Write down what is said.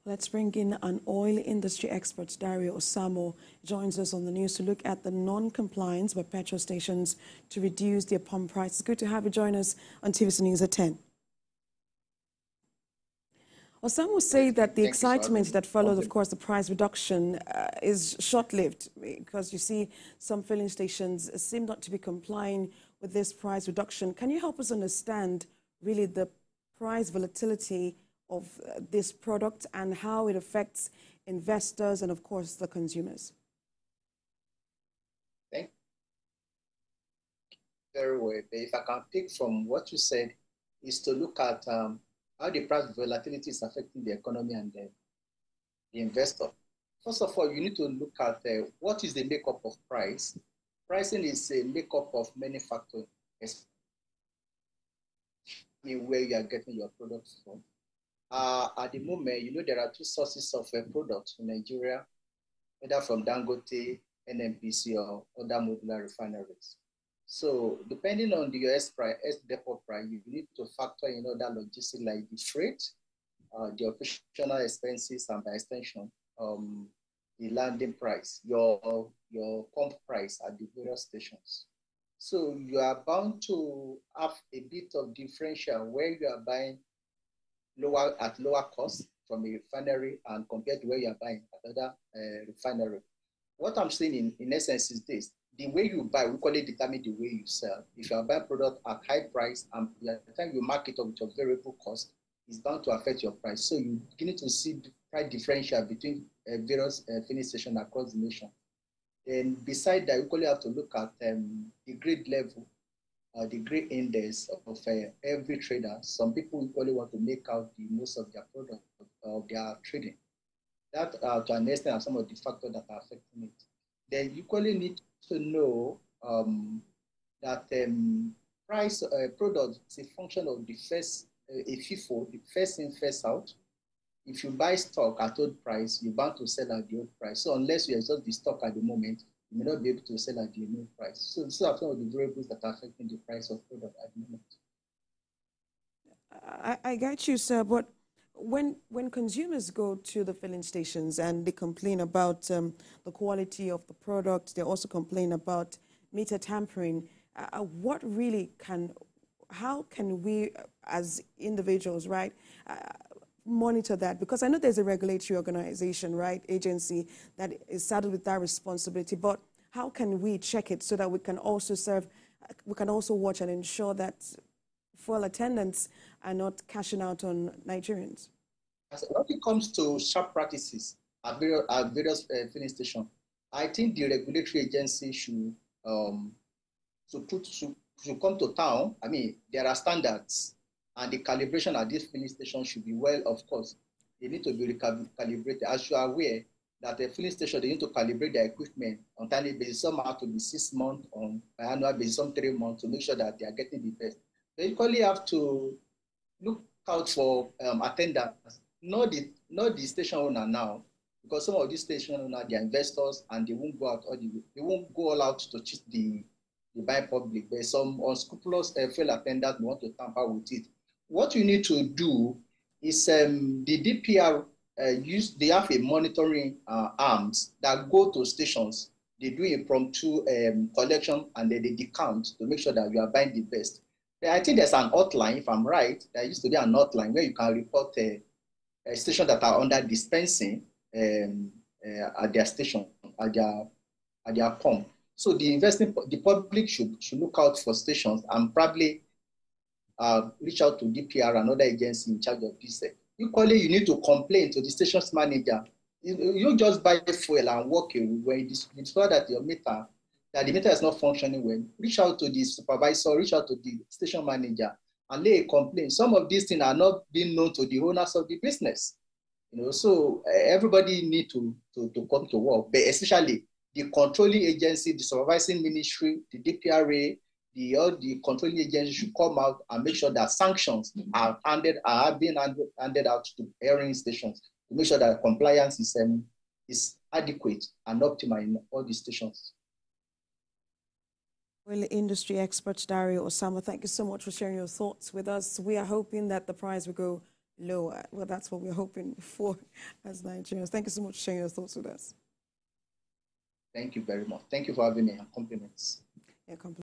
Let's bring in an oil industry expert. Dario Osamo joins us on the news to look at the non-compliance by petrol stations to reduce their pump prices. Good to have you join us on TVC News at 10. Osamo say that the excitement that followed, of course, the price reduction is short-lived because you see some filling stations seem not to be complying with this price reduction. Can you help us understand really the price volatility of this product and how it affects investors and, of course, the consumers? Thank you very well. But if I can pick from what you said, is to look at how the price volatility is affecting the economy and the investor. First of all, you need to look at what is the makeup of price. Pricing is a makeup of many factors, especially where you are getting your products from. At the moment, you know, there are two sources of products in Nigeria, either from Dangote, NNPC, or other modular refineries. So depending on the US price, depot price, you need to factor in other logistics like the freight, the operational expenses, and by extension, the landing price, your pump price at the various stations. So you are bound to have a bit of differential where you are buying at lower cost from a refinery and compared to where you are buying at other refinery. What I'm saying in essence is this: the way you buy will equally determine the way you sell. If you are buying product at high price and by the time you mark it up with your variable cost, it's bound to affect your price. So you begin to see the price differential between various filling stations across the nation. And beside that, you equally have to look at the grade level, the grade index of every trader. Some people equally want to make out the most of their product of their trading. That to an extent are some of the factors that are affecting it. Then you equally need to know that price product is a function of the first, a FIFO, the first in, first out. If you buy stock at old price, you're bound to sell at the old price. So unless you exhaust the stock at the moment, you may not be able to sell at the new price. So these are some of the variables that are affecting the price of product at the moment. I get you, sir, but when consumers go to the filling stations and they complain about the quality of the product, they also complain about meter tampering, how can we as individuals, right, monitor that? Because I know there's a regulatory organization, right, agency that is saddled with that responsibility, but how can we check it so that we can also watch and ensure that fuel attendants are not cashing out on Nigerians? When it comes to sharp practices at various filling stations, I think the regulatory agency should come to town. I mean, there are standards, and the calibration at this filling station should be well, of course. They need to be recalibrated. As you are aware, that the filling station, they need to calibrate their equipment on timely basis. Some have to be 6 months, on annual basis, some 3 months, to make sure that they are getting the best. They equally have to look out for attendants, not the station owner now, because some of these station owners, they are investors, and they won't go out they won't go all out to cheat the buying public. There's some unscrupulous field attendants who want to tamper with it. What you need to do is the DPR they have a monitoring arms that go to stations. They do impromptu collection and then they decount to make sure that you are buying the best. I think there's an hotline, if I'm right. There used to be an hotline where you can report a station that are under dispensing at their station, at their pump. So the public should look out for stations and probably reach out to DPR and other agency in charge of this. Equally, you need to complain to the station's manager. You just buy fuel and walk away. When you discover that the meter is not functioning well, reach out to the supervisor, reach out to the station manager, and lay a complaint. Some of these things are not being known to the owners of the business. You know, so everybody need to come to work, but especially the controlling agency, the supervising ministry, the DPRA, all the controlling agencies should come out and make sure that sanctions are being handed out to airing stations to make sure that compliance is adequate and optimal in all the stations. Well, industry expert Dario Osamo, thank you so much for sharing your thoughts with us. We are hoping that the price will go lower. Well, that's what we're hoping for as Nigerians. Thank you so much for sharing your thoughts with us. Thank you very much. Thank you for having me, and compliments. Yeah,